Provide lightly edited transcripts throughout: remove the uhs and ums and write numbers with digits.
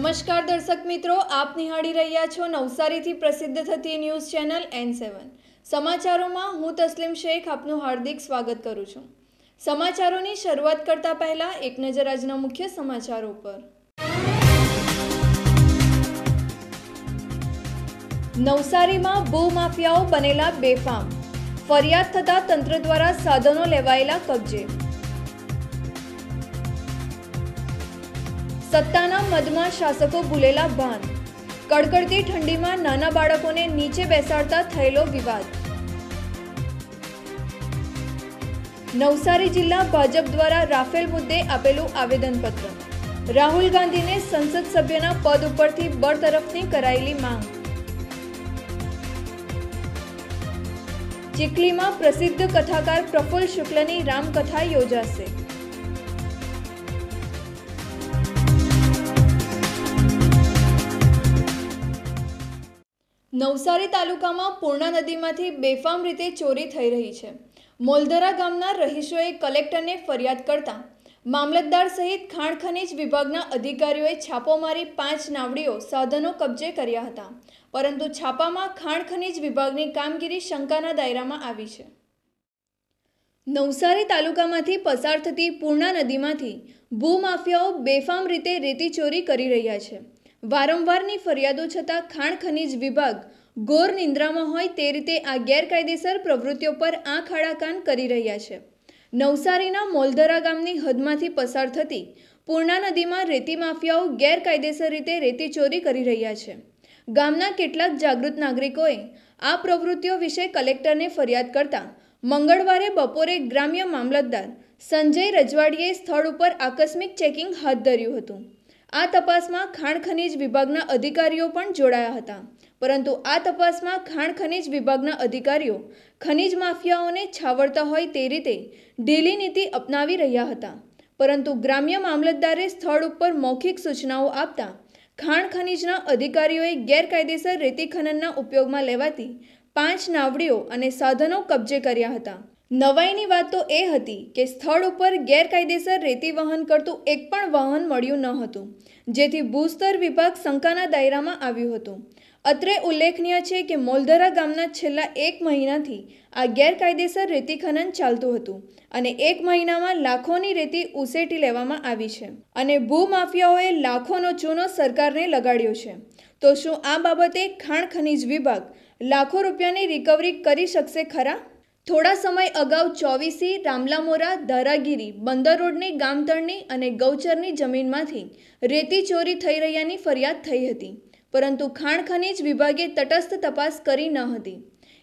નમસ્કાર દર્શક મિત્રો, આપ નિહાળી રહ્યા છો નવસારીથી પ્રસિદ્ધ થતી ન્યૂઝ ચેનલ N7 સમાચારોમાં હું તસ્લીમ શેખ આપનું હાર્દિક સ્વાગત કરું છું। સમાચારોની શરૂઆત કરતા પહેલા એક નજર આજના મુખ્ય સમાચારો પર। નવસારીમાં ભૂમાફિયાઓ બનેલા બેફામ, ફરિયાદ થતા તંત્ર દ્વારા સાધનો લેવાયેલા કબજે। સત્તાના મદમાં શાસકો ભૂલેલા ભાન, કડકડતી ઠંડીમાં નાના બાળકોને નીચે બેસાડતા થયેલો વિવાદ। નવસારી જિલ્લા ભાજપ દ્વારા રાફેલ મુદ્દે આપેલું આવેદનપત્ર, રાહુલ ગાંધીને સંસદ સભ્યના પદ ઉપરથી બરતરફની કરાયેલી માંગ। ચીખલીમાં પ્રસિદ્ધ કથાકાર પ્રફુલ્લ શુક્લની રામકથા યોજાશે। નવસારી તાલુકામાં પૂર્ણા નદીમાંથી બેફામ રીતે ચોરી થઈ રહી છે। મોલધરા ગામના રહીશોએ કલેક્ટરને ફરિયાદ કરતા મામલતદાર સહિત ખાણ ખનીજ વિભાગના અધિકારીઓએ છાપો મારી 5 નાવડીઓ સાધનો કબજે કર્યા હતા, પરંતુ છાપામાં ખાણ ખનીજ વિભાગની કામગીરી શંકાના દાયરામાં આવી છે। નવસારી તાલુકામાંથી પસાર થતી પૂર્ણા નદીમાંથી ભૂમાફિયાઓ બેફામ રીતે રેતી ચોરી કરી રહ્યા છે। વારંવારની ફરિયાદો છતાં ખાણ ખનીજ વિભાગ ઘોર નિંદ્રામાં હોય તે રીતે આ ગેરકાયદેસર પ્રવૃત્તિઓ પર આંખ આડા કાન કરી રહ્યા છે। નવસારીના મોલધરા ગામની હદમાંથી પસાર થતી પૂર્ણા નદીમાં રેતી માફિયાઓ ગેરકાયદેસર રીતે રેતી ચોરી કરી રહ્યા છે। ગામના કેટલાક જાગૃત નાગરિકોએ આ પ્રવૃત્તિઓ વિશે કલેક્ટરને ફરિયાદ કરતા મંગળવારે બપોરે ગ્રામ્ય મામલતદાર સંજય રજવાડીએ સ્થળ ઉપર આકસ્મિક ચેકિંગ હાથ ધર્યું હતું। આ તપાસમાં ખાણ ખનીજ વિભાગના અધિકારીઓ પણ જોડાયા હતા, પરંતુ આ તપાસમાં ખાણ ખનીજ વિભાગના અધિકારીઓ ખનીજ માફિયાઓને છાવરતા હોય તે રીતે ઢીલી નીતિ અપનાવી રહ્યા હતા, પરંતુ ગ્રામ્ય મામલતદારે સ્થળ ઉપર મૌખિક સૂચનાઓ આપતા ખાણ ખનીજના અધિકારીઓએ ગેરકાયદેસર રેતી ખનનના ઉપયોગમાં લેવાતી 5 નાવડીઓ અને સાધનો કબજે કર્યા હતા। નવાઈની વાત તો એ હતી કે સ્થળ ઉપર ગેરકાયદેસર રેતી વહન કરતું એક પણ વાહન મળ્યું ન હતું, જેથી ભૂસ્તર વિભાગ શંકાના દાયરામાં આવ્યું હતું। અત્રે ઉલ્લેખનીય છે કે મોલધરા ગામના છેલ્લા 1 મહિનાથી આ ગેરકાયદેસર રેતી ખનન ચાલતું હતું અને 1 મહિનામાં લાખોની રેતી ઉસેટી લેવામાં આવી છે અને ભૂમાફિયાઓએ લાખોનો ચૂનો સરકારને લગાડ્યો છે। તો શું આ બાબતે ખાણ ખનીજ વિભાગ લાખો રૂપિયાની રિકવરી કરી શકશે ખરા? થોડા સમય અગાઉ ચોવીસી, રામલામોરા, ધારાગીરી, બંદર રોડની ગામતળની અને ગૌચરની જમીનમાંથી રેતી ચોરી થઈ રહ્યાની ફરિયાદ થઈ હતી, પરંતુ ખાણ ખનીજ વિભાગે તટસ્થ તપાસ કરી ન હતી।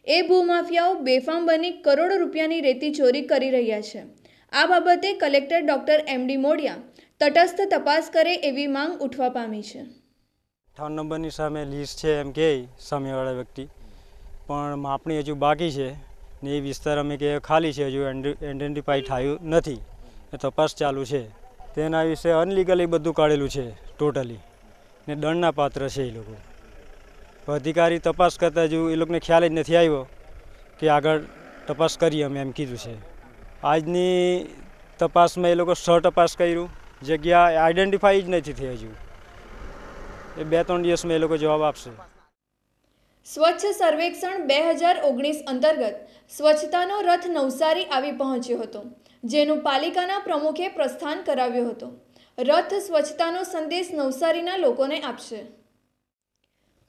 એ ભૂમાફિયાઓ બેફામ બની કરોડો રૂપિયાની રેતી ચોરી કરી રહ્યા છે। આ બાબતે કલેક્ટર ડોક્ટર MD મોડિયા તટસ્થ તપાસ કરે એવી માંગ ઉઠવા પામી છે। 58 નંબરની સામે લીઝ છે એમ કે સામેવાળા વ્યક્તિ, પણ માપણી હજુ બાકી છે ને એ વિસ્તાર અમે કે ખાલી છે, હજુ આઈડેન્ટિફાઈ થયું નથી, તપાસ ચાલુ છે। તેના વિશે અનલીગલી બધું કાઢેલું છે ટોટલી, ને દંડના પાત્ર છે એ લોકો। અધિકારી તપાસ કરતા હજુ એ લોકોને ખ્યાલ જ નથી આવ્યો કે આગળ તપાસ કરીએ અમે એમ કીધું છે। આજની તપાસમાં એ લોકો તપાસ કર્યું, જગ્યા આઈડેન્ટિફાઈ જ નથી થઈ હજુ, એ 2-3 દિવસમાં એ લોકો જવાબ આપશે। સ્વચ્છ સર્વેક્ષણ 2019 અંતર્ગત સ્વચ્છતાનો રથ નવસારી આવી પહોંચ્યો હતો, જેનું પાલિકાના પ્રમુખે પ્રસ્થાન કરાવ્યો હતો। રથ સ્વચ્છતાનો સંદેશ નવસારીના લોકોને આપશે।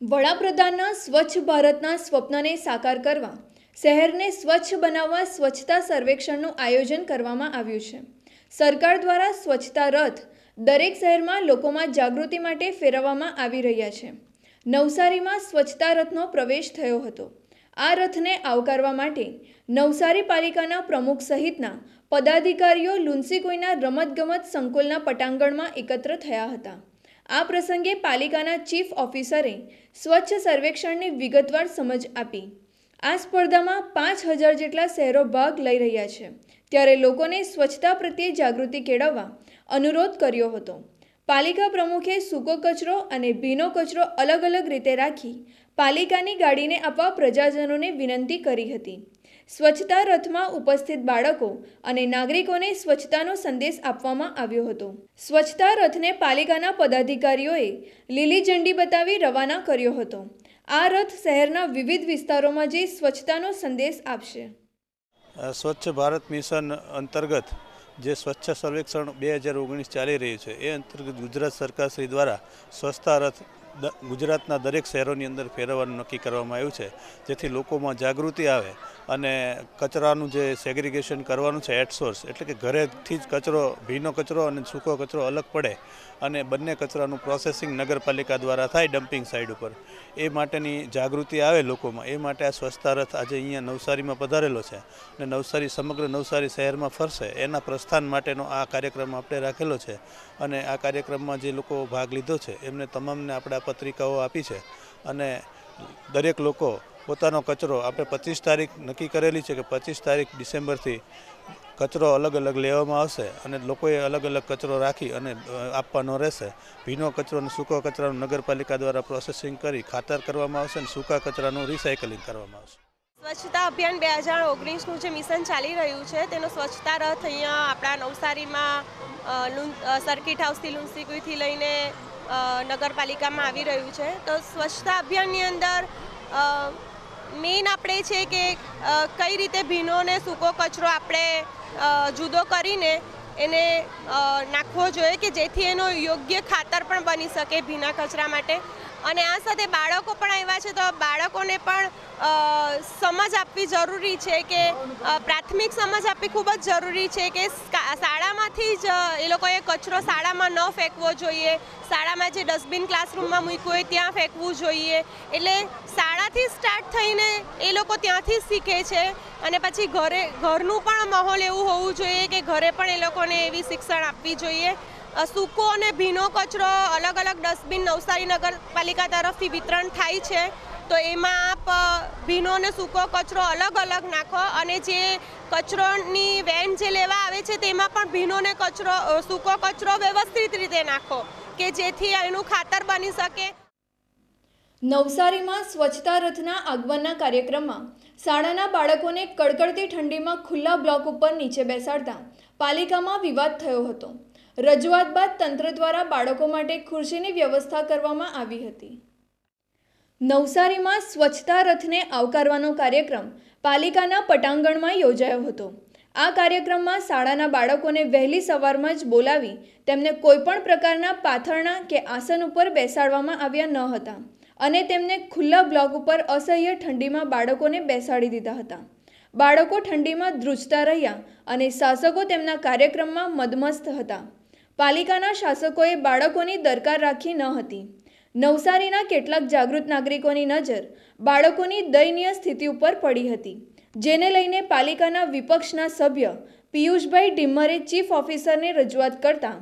વડાપ્રધાનના સ્વચ્છ ભારતના સ્વપ્નને સાકાર કરવા શહેરને સ્વચ્છ બનાવવા સ્વચ્છતા સર્વેક્ષણનું આયોજન કરવામાં આવ્યું છે। સરકાર દ્વારા સ્વચ્છતા રથ દરેક શહેરમાં લોકોમાં જાગૃતિ માટે ફેરવવામાં આવી રહ્યા છે। નવસારીમાં સ્વચ્છતા રથનો પ્રવેશ થયો હતો। આ રથને આવકારવા માટે નવસારી પાલિકાના પ્રમુખ સહિતના પદાધિકારીઓ લુન્સીકુઈના રમતગમત સંકુલના પટાંગણમાં એકત્ર થયા હતા। આ પ્રસંગે પાલિકાના ચીફ ઓફિસરે સ્વચ્છ સર્વેક્ષણની વિગતવાર સમજ આપી। આ સ્પર્ધામાં 5000 જેટલા શહેરો ભાગ લઈ રહ્યા છે, ત્યારે લોકોને સ્વચ્છતા પ્રત્યે જાગૃતિ કેળવવા અનુરોધ કર્યો હતો। પાલિકા પ્રમુખે સૂકો કચરો અને ભીનો કચરો અલગ અલગ રીતે રાખી પાલિકાની ગાડીને આપવા પ્રજાજનોને વિનંતી કરી હતી। સ્વચ્છતા રથમાં ઉપસ્થિત બાળકો અને નાગરિકોને સ્વચ્છતાનો સંદેશ આપવામાં આવ્યો હતો. સ્વચ્છતા રથને પાલિકાના પદાધિકારીઓએ લીલી ઝંડી બતાવી રવાના કર્યો હતો. આ રથ શહેરના વિવિધ વિસ્તારોમાં જઈ સ્વચ્છતાનો સંદેશ આપશે. સ્વચ્છ ભારત મિશન અંતર્ગત જે સ્વચ્છ સર્વેક્ષણ 2019 ચાલી રહ્યું છે એ અંતર્ગત ગુજરાત સરકાર શ્રી દ્વારા સ્વચ્છતા રથ ગુજરાતના દરેક શહેરોની અંદર ફેરવવાનું નક્કી કરવામાં આવ્યું છે, જેથી લોકોમાં જાગૃતિ આવે અને કચરાનું જે સેગ્રિગેશન કરવાનું છે એટ સોર્સ, એટલે કે ઘરેથી જ કચરો, ભીનો કચરો અને સૂકો કચરો અલગ પડે અને બંને કચરાનું પ્રોસેસિંગ નગરપાલિકા દ્વારા થાય ડમ્પિંગ સાઇડ ઉપર, એ માટેની જાગૃતિ આવે લોકોમાં. એ માટે આ સ્વચ્છતા રથ આજે અહીંયા નવસારીમાં પધારેલો છે અને સમગ્ર નવસારી શહેરમાં ફરશે. એના પ્રસ્થાન માટેનો આ કાર્યક્રમ આપણે રાખેલો છે અને આ કાર્યક્રમમાં જે લોકો ભાગ લીધો છે એમને તમામને આપણે આ પત્રિકાઓ આપી છે અને દરેક લોકો પોતાનો કચરો આપણે 25 તારીખ નક્કી કરેલી છે કે 25 તારીખ ડિસેમ્બરથી કચરો અલગ અલગ લેવામાં આવશે અને લોકોએ અલગ અલગ કચરો રાખી અને આપવાનો રહેશે. ભીનો કચરો અને સૂકો કચરાનું નગરપાલિકા દ્વારા પ્રોસેસિંગ કરી ખાતર કરવામાં આવશે અને સૂકા કચરાનું રિસાયકલિંગ કરવામાં આવશે. સ્વચ્છતા અભિયાન 2019નું જે મિશન ચાલી રહ્યું છે તેનો સ્વચ્છતા રથ અહીંયા આપણા નવસારીમાં સર્કિટ હાઉસથી લુન્સીકુઈથી લઈને નગરપાલિકામાં આવી રહ્યું છે. તો સ્વચ્છતા અભિયાનની અંદર મેઇન આપણે છે કે કઈ રીતે ભીનો અને સૂકો કચરો આપણે જુદો કરીને એને નાખવો જોઈએ કે જેથી એનો યોગ્ય ખાતર પણ બની શકે ભીના કચરા માટે. અને આ સાથે બાળકો પણ આવ્યા છે તો બાળકોને પણ સમજ આપવી જરૂરી છે કે પ્રાથમિક સમજ આપવી ખૂબ જ જરૂરી છે કે શાળામાંથી જ એ લોકોએ કચરો શાળામાં ન ફેંકવો જોઈએ, શાળામાં જે ડસ્ટબિન ક્લાસરૂમમાં મૂક્યું હોય ત્યાં ફેંકવું જોઈએ. એટલે શાળાથી સ્ટાર્ટ થઈને એ લોકો ત્યાંથી જ શીખે છે અને પછી ઘરનું પણ માહોલ એવું હોવું જોઈએ કે ઘરે પણ એ લોકોને એવી શિક્ષણ આપવી જોઈએ. સૂકો અને ભીનો કચરો અલગ અલગ ડસ્ટબિન નવસારી નગરપાલિકા તરફથી વિતરણ થાય છે, તો એમાં આપ ભીનો અને સૂકો કચરો અલગ અલગ નાખો અને જે કચરોની વેન જે લેવા આવે છે તેમાં પણ ભીનો ને સૂકો કચરો વ્યવસ્થિત રીતે નાખો કે જેથી એનું ખાતર બની શકે. નવસારીમાં સ્વચ્છતા રથના આગમનના કાર્યક્રમમાં શાળાના બાળકોને કડકડતી ઠંડીમાં ખુલ્લા બ્લોક ઉપર નીચે બેસાડતા પાલિકામાં વિવાદ થયો હતો. રજૂઆત બાદ તંત્ર દ્વારા બાળકો માટે ખુરશીની વ્યવસ્થા કરવામાં આવી હતી. નવસારીમાં સ્વચ્છતા રથને આવકારવાનો કાર્યક્રમ પાલિકાના પટાંગણમાં યોજાયો હતો. આ કાર્યક્રમમાં શાળાના બાળકોને વહેલી સવારમાં જ બોલાવી તેમને કોઈપણ પ્રકારના પાથરણા કે આસન ઉપર બેસાડવામાં આવ્યા ન હતા અને તેમને ખુલ્લા બ્લોક ઉપર અસહ્ય ઠંડીમાં બાળકોને બેસાડી દીધા હતા. બાળકો ઠંડીમાં ધ્રુજતા રહ્યા અને શાસકો તેમના કાર્યક્રમમાં મદમસ્ત હતા. પાલિકાના શાસકોએ બાળકોની દરકાર રાખી ન હતી. નવસારીના કેટલાક જાગૃત નાગરિકોની નજર બાળકોની દયનીય સ્થિતિ ઉપર પડી હતી, જેને લઈને પાલિકાના વિપક્ષના સભ્ય પિયુષભાઈ ઢીમ્મરે ચીફ ઓફિસરને રજૂઆત કરતા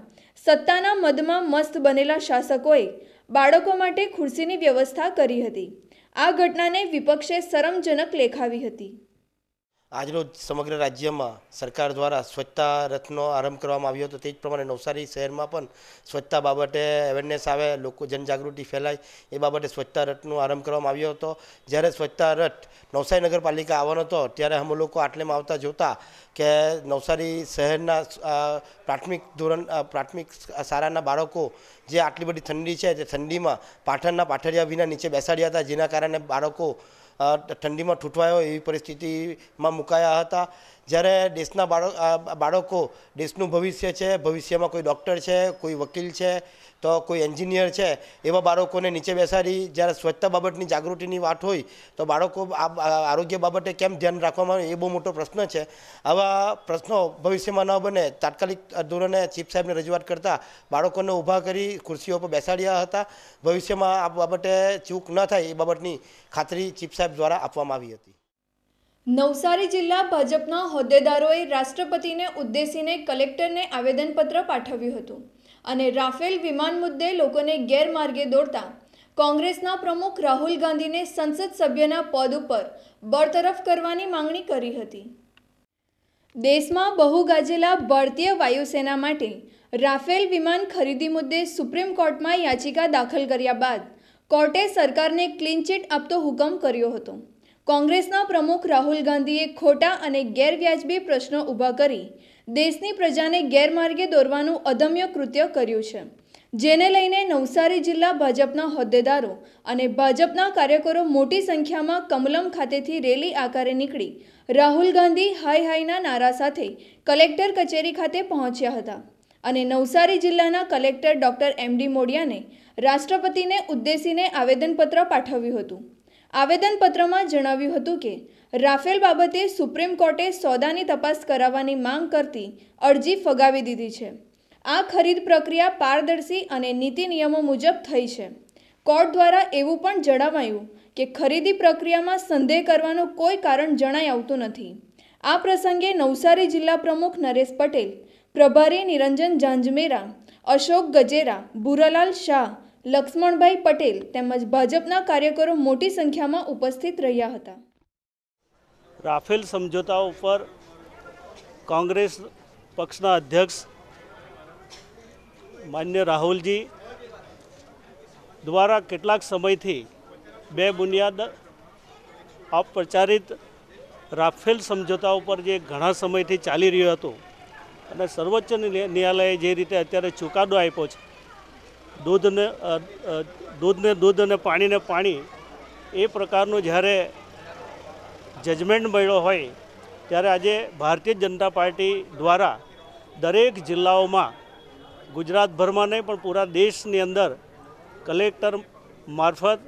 સત્તાના મદમાં મસ્ત બનેલા શાસકોએ બાળકો માટે ખુરશીની વ્યવસ્થા કરી હતી. આ ઘટનાને વિપક્ષે શરમજનક લેખાવી હતી. આજરોજ સમગ્ર રાજ્યમાં સરકાર દ્વારા સ્વચ્છતા રથનો આરંભ કરવામાં આવ્યો હતો. તે જ પ્રમાણે નવસારી શહેરમાં પણ સ્વચ્છતા બાબતે અવેરનેસ આવે, લોકો જનજાગૃતિ ફેલાય એ બાબતે સ્વચ્છતા રથનો આરંભ કરવામાં આવ્યો હતો. જ્યારે સ્વચ્છતા રથ નવસારી નગરપાલિકા આવવાનો હતો ત્યારે અમે લોકો આટલેમાં આવતા જોતા કે નવસારી શહેરના પ્રાથમિક શાળાના બાળકો જે આટલી બધી ઠંડી છે તે ઠંડીમાં પાઠરિયા વિના નીચે બેસાડ્યા હતા, જેના કારણે બાળકો ઠંડીમાં ઠૂંઠવાયો એવી પરિસ્થિતિમાં મુકાયા હતા. જ્યારે દેશના બાળકો દેશનું ભવિષ્ય છે, ભવિષ્યમાં કોઈ ડૉક્ટર છે, કોઈ વકીલ છે, તો કોઈ એન્જિનિયર છે, એવા બાળકોને નીચે બેસાડી જ્યારે સ્વચ્છતા બાબતની જાગૃતિની વાત હોય તો બાળકો આરોગ્ય બાબતે કેમ ધ્યાન રાખવામાં આવે એ બહુ મોટો પ્રશ્ન છે. આવા પ્રશ્નો ભવિષ્યમાં ન બને તાત્કાલિક ધોરણે ચીફ સાહેબને રજૂઆત કરતાં બાળકોને ઊભા કરી ખુરશીઓ પર બેસાડ્યા હતા. ભવિષ્યમાં આ બાબતે ચૂક ન થાય એ બાબતની ખાતરી ચીફ સાહેબ દ્વારા આપવામાં આવી હતી. નવસારી જિલ્લા ભાજપના હોદ્દેદારોએ રાષ્ટ્રપતિને ઉદ્દેશીને કલેક્ટરને આવેદનપત્ર પાઠવ્યું હતું અને રાફેલ વિમાન મુદ્દે લોકોને ગેરમાર્ગે દોરતા કોંગ્રેસના પ્રમુખ રાહુલ ગાંધીને સંસદ સભ્યના પદ ઉપર બરતરફ કરવાની માંગણી કરી હતી. દેશમાં બહુ ગાજેલા ભારતીય વાયુસેના માટે રાફેલ વિમાન ખરીદી મુદ્દે સુપ્રીમ કોર્ટમાં યાચિકા દાખલ કર્યા બાદ કોર્ટે સરકારને ક્લીન ચીટ આપતો હુકમ કર્યો હતો. કોંગ્રેસના પ્રમુખ રાહુલ ગાંધીએ ખોટા અને ગેરવ્યાજબી પ્રશ્નો ઊભા કરી દેશની પ્રજાને ગેરમાર્ગે દોરવાનું અદમ્ય કૃત્ય કર્યું છે, જેને લઈને નવસારી જિલ્લા ભાજપના હોદ્દેદારો અને ભાજપના કાર્યકરો મોટી સંખ્યામાં કમલમ ખાતેથી રેલી આકારે નીકળી રાહુલ ગાંધી હાય હાયના નારા સાથે કલેક્ટર કચેરી ખાતે પહોંચ્યા હતા અને નવસારી જિલ્લાના કલેક્ટર ડોક્ટર એમડી મોડિયાને રાષ્ટ્રપતિને ઉદ્દેશીને આવેદનપત્ર પાઠવ્યું હતું। આવેદનપત્રમાં જણાવ્યું હતું કે રાફેલ બાબતે સુપ્રીમ કોર્ટે સોદાની તપાસ કરાવવાની માંગ કરતી અરજી ફગાવી દીધી છે। આ ખરીદ પ્રક્રિયા પારદર્શી અને નીતિ નિયમો મુજબ થઈ છે। કોર્ટ દ્વારા એવું પણ જણાવાયું કે ખરીદી પ્રક્રિયામાં સંદેહ કરવાનું કોઈ કારણ જણાઈ આવતું નથી। આ પ્રસંગે નવસારી જિલ્લા પ્રમુખ નરેશ પટેલ, પ્રભારી નિરંજન જાંજમેરા, અશોક ગજેરા, ભૂરાલાલ શાહ, લક્ષ્મણભાઈ પટેલ તેમજ ભાજપના કાર્યકરો મોટી સંખ્યામાં ઉપસ્થિત રહ્યા હતા। રાફેલ સમજોતા ઉપર કોંગ્રેસ પક્ષના અધ્યક્ષ માન્ય રાહુલજી દ્વારા કેટલાક સમયથી બેબુનિયાદ અપપ્રચારિત રાફેલ સમજોતા ઉપર જે ઘણા સમયથી ચાલી રહ્યો હતો અને સર્વોચ્ચ ન્યાયાલયે જે રીતે અત્યારે ચુકાદો આપ્યો છે, દૂધને દૂધ અને પાણીને પાણી, એ પ્રકારનું જ્યારે જજમેન્ટ મળ્યો હોય ત્યારે આજે ભારતીય જનતા પાર્ટી દ્વારા દરેક જિલ્લાઓમાં, ગુજરાતભરમાં નહીં પણ પૂરા દેશની અંદર કલેક્ટર મારફત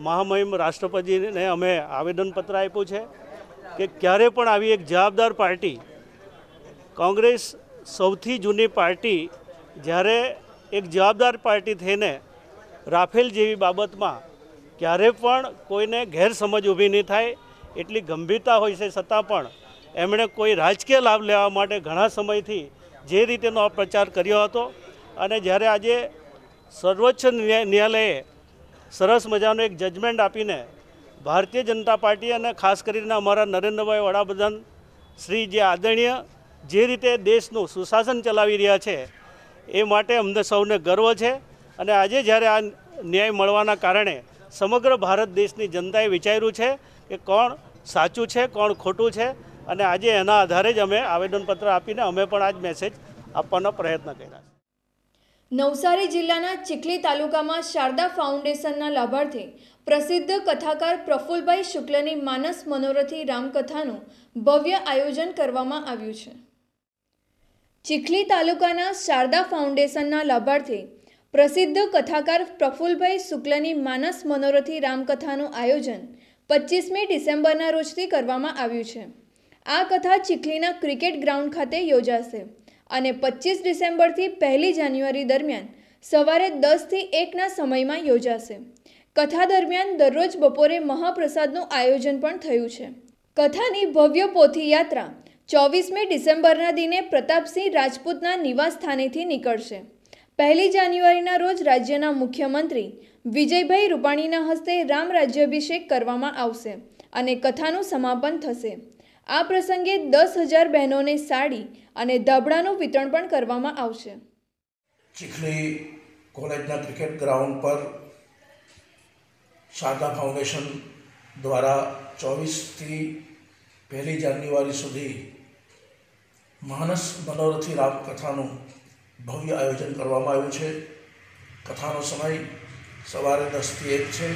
મહામહિમ રાષ્ટ્રપતિને અમે આવેદનપત્ર આપ્યું છે કે ક્યારે પણ આવી એક જવાબદાર પાર્ટી, કોંગ્રેસ સૌથી જૂની પાર્ટી, જ્યારે એક જવાબદાર પાર્ટી થઈને રાફેલ જેવી બાબતમાં ક્યારે પણ કોઈને ગેરસમજ ઊભી નહીં થાય એટલી ગંભીરતા હોય છે, છતાં પણ એમણે કોઈ રાજકીય લાભ લેવા માટે ઘણા સમયથી જે રીતેનો પ્રચાર કર્યો હતો અને જ્યારે આજે સર્વોચ્ચ ન્યાયાલયે સરસ મજાનું એક જજમેન્ટ આપીને ભારતીય જનતા પાર્ટી અને ખાસ કરીને અમારા નરેન્દ્રભાઈ વડાપ્રધાન શ્રી જે આદરણીય જે રીતે દેશનું સુશાસન ચલાવી રહ્યા છે એ માટે અમને સૌને ગર્વ છે અને આજે જ્યારે આ ન્યાય મળવાના કારણે સમગ્ર ભારત દેશની જનતાએ વિચાર્યું છે કે કોણ સાચું છે, કોણ ખોટું છે અને આજે એના આધારે જ અમે આવેદનપત્ર આપીને અમે પણ આજ મેસેજ આપવાનો પ્રયત્ન કર્યા છે। નવસારી જિલ્લાના ચીખલી તાલુકામાં શારદા ફાઉન્ડેશનના લાભાર્થી પ્રસિદ્ધ કથાકાર પ્રફુલભાઈ શુક્લની માનસ મનોરથી રામકથાનું ભવ્ય આયોજન કરવામાં આવ્યું છે। ચીખલી તાલુકાના શારદા ફાઉન્ડેશનના લાભાર્થી પ્રસિદ્ધ કથાકાર પ્રફુલભાઈ શુક્લની માનસ મનોરથી રામકથાનું આયોજન 25મી ડિસેમ્બરના રોજથી કરવામાં આવ્યું છે। આ કથા ચીખલીના ક્રિકેટ ગ્રાઉન્ડ ખાતે યોજાશે અને 25 ડિસેમ્બરથી 1 જાન્યુઆરી દરમિયાન સવારે 10 થી 1ના સમયમાં યોજાશે। કથા દરમિયાન દરરોજ બપોરે મહાપ્રસાદનું આયોજન પણ થયું છે। કથાની ભવ્ય પોથી યાત્રા 24મી ડિસેમ્બરના દિને પ્રતાપસિંહ રાજપૂતના નિવાસ સ્થાનેથી નીકળશે। 1 જાન્યુઆરીના રોજ રાજ્યના મુખ્યમંત્રી વિજયભાઈ રૂપાણીના હસ્તે રામ રાજ્યાભિષેક કરવામાં આવશે અને કથાનું સમાપન થશે। આ પ્રસંગે 10,000 બહેનોને સાડી અને ધાબળાનું વિતરણ પણ કરવામાં આવશે। ચીખલી કોલેજના ક્રિકેટ ગ્રાઉન્ડ પર શારદા ફાઉન્ડેશન દ્વારા 24થી 1 જાન્યુઆરી સુધી માનસ મનોરથી રામકથાનું ભવ્ય આયોજન કરવામાં આવ્યું છે। કથાનો સમય સવારે 10 થી 1 છે।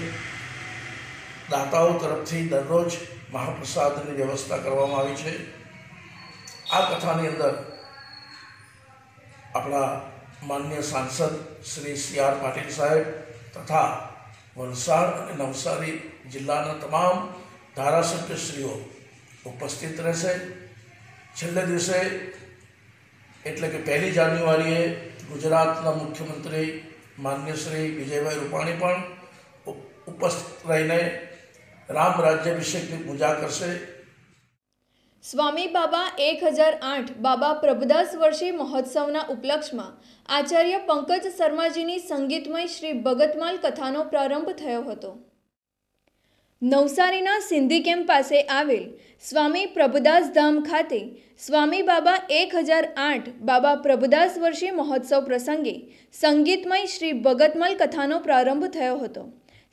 દાતાઓ તરફથી દરરોજ મહાપ્રસાદની વ્યવસ્થા કરવામાં આવી છે। આ કથાની અંદર આપણા માન્ય સાંસદ શ્રી CR પાટીલ સાહેબ તથા વલસાડ અને નવસારી જિલ્લાના તમામ ધારાસભ્યશ્રીઓ ઉપસ્થિત રહેશે। છેલ્લે દિવસે એટલે કે 1 જાન્યુઆરીએ ગુજરાતના મુખ્યમંત્રી માન્ય શ્રી વિજયભાઈ રૂપાણી પણ ઉપસ્થિત રહીને રામ રાજ્યાભિષેકની પૂજા કરશે। સ્વામી બાબા 1008 બાબા પ્રભુદાસ વર્ષી મહોત્સવના ઉપલક્ષમાં આચાર્ય પંકજ શર્માજીની સંગીતમય શ્રી ભગતમાલ કથાનો પ્રારંભ થયો હતો। નવસારીના સિંધી કેમ્પ પાસે આવેલ સ્વામી પ્રભુદાસ ધામ ખાતે સ્વામી બાબા 1008 બાબા પ્રભુદાસ વર્ષી મહોત્સવ પ્રસંગે સંગીતમય શ્રી ભગતમાલ કથાનો પ્રારંભ થયો હતો,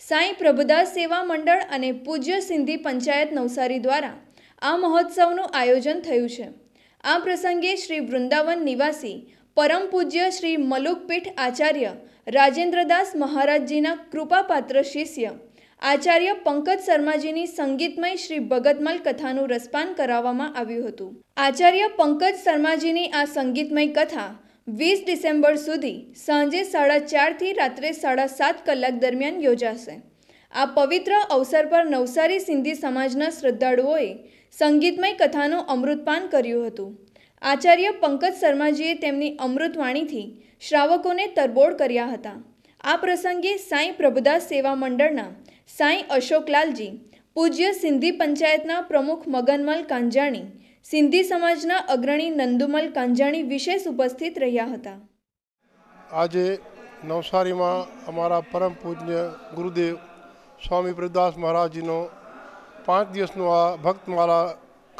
સાંઈ પ્રભુદાસ સેવા મંડળ અને પૂજ્ય સિંધી પંચાયત નવસારી દ્વારા આ મહોત્સવનું આયોજન થયું છે. આ પ્રસંગે શ્રી વૃંદાવન નિવાસી પરમ પૂજ્ય શ્રી મલુકપીઠ આચાર્ય રાજેન્દ્રદાસ મહારાજજીના કૃપાપાત્ર શિષ્ય આચાર્ય પંકજ શર્માજીની સંગીતમય શ્રી ભગતમલ કથાનું રસપાન કરાવવામાં આવ્યું હતું. આચાર્ય પંકજ શર્માજીની આ સંગીતમય કથા 20 ડિસેમ્બર સુધી સાંજે 4:30 થી રાત્રે 7:30 કલાક દરમિયાન યોજાશે. આ પવિત્ર અવસર પર નવસારી સિંધી સમાજના શ્રદ્ધાળુઓએ સંગીતમય કથાનું અમૃતપાન કર્યું હતું. આચાર્ય પંકજ શર્માજીએ તેમની અમૃતવાણીથી શ્રાવકોને તરબોળ કર્યા હતા. આ પ્રસંગે સાંઈ પ્રભુદાસ સેવા મંડળના સાંઈ અશોકલાલજી, પૂજ્ય સિંધી પંચાયતના પ્રમુખ મગનમલ કાંજાણી, સિંધી સમાજના અગ્રણી નંદુમલ કાંજાણી વિશેષ ઉપસ્થિત રહ્યા હતા. આજે નવસારીમાં અમારા પરમ પૂજ્ય ગુરુદેવ સ્વામી પ્રભુદાસ મહારાજજીનો 5 દિવસનો આ ભક્તમાળા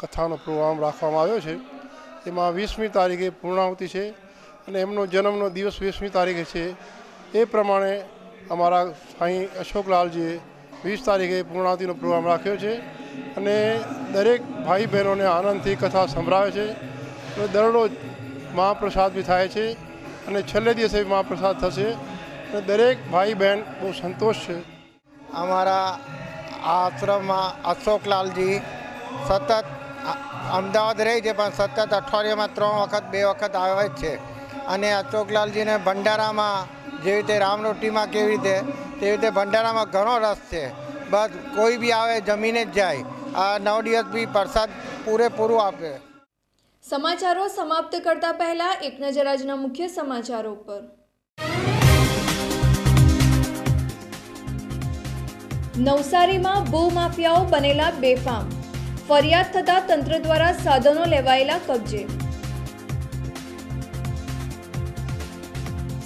કથાનો પ્રોગ્રામ રાખવામાં આવ્યો છે. એમાં 20મી તારીખે પૂર્ણાહુતિ છે અને એમનો જન્મનો દિવસ 20મી તારીખે છે. એ પ્રમાણે અમારા સાંઈ અશોકલાલજીએ 20 તારીખે પૂર્ણાહુતિનો પ્રોગ્રામ રાખ્યો છે અને દરેક ભાઈ બહેનોને આનંદથી કથા સંભળાવે છે અને દરરોજ મહાપ્રસાદ બી થાય છે અને છેલ્લે દિવસે મહાપ્રસાદ થશે અને દરેક ભાઈ બહેન બહુ સંતોષ છે. અમારા આશ્રમમાં અશોકલાલજી સતત અમદાવાદ રહે છે પણ સતત અઠવાડિયામાં 3 વખત 2 વખત આવે જ છે અને અશોકલાલજીને ભંડારામાં જેવી રીતે રામરોટીમાં કેવી રીતે તેવી રીતે ભંડારામાં ઘણો રસ છે. બસ કોઈ બી આવે જમીને જ જાય. આ 9 દિવસ બી પ્રસાદ પૂરેપૂરું આપે. સમાચારો સમાપ્ત કરતા પહેલા એક નજર આજના મુખ્ય સમાચારો પર. નવસારીમાં ભૂમાફિયાઓ બનેલા બેફામ, ફરિયાદ થતા તંત્ર દ્વારા સાધનો લેવાયેલા કબજે.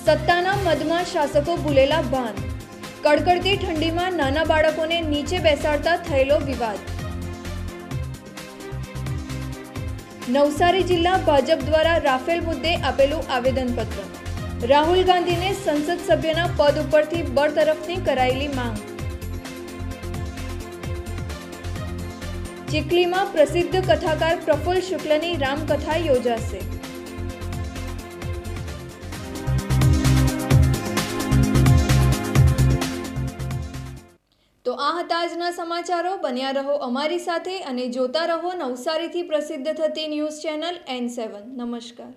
સત્તાના મદમાં શાસકો ભૂલેલા ભાન, કડકડતી ઠંડીમાં નાના બાળકોને નીચે બેસાડતા થયેલો વિવાદ. નવસારી જિલ્લા ભાજપ દ્વારા રાફેલ મુદ્દે આપેલું આવેદનપત્ર. રાહુલ ગાંધીને સંસદ સભ્યના પદ ઉપરથી બરતરફની કરાયેલી માંગ. ચીખલીમાં પ્રસિદ્ધ કથાકાર પ્રફુલ્લ શુક્લની રામકથા યોજાશે. તો આ હતા આજના સમાચારો. બન્યા રહો અમારી સાથે અને જોતા રહો નવસારીથી પ્રસિદ્ધ થતી ન્યૂઝ ચેનલ N7. નમસ્કાર.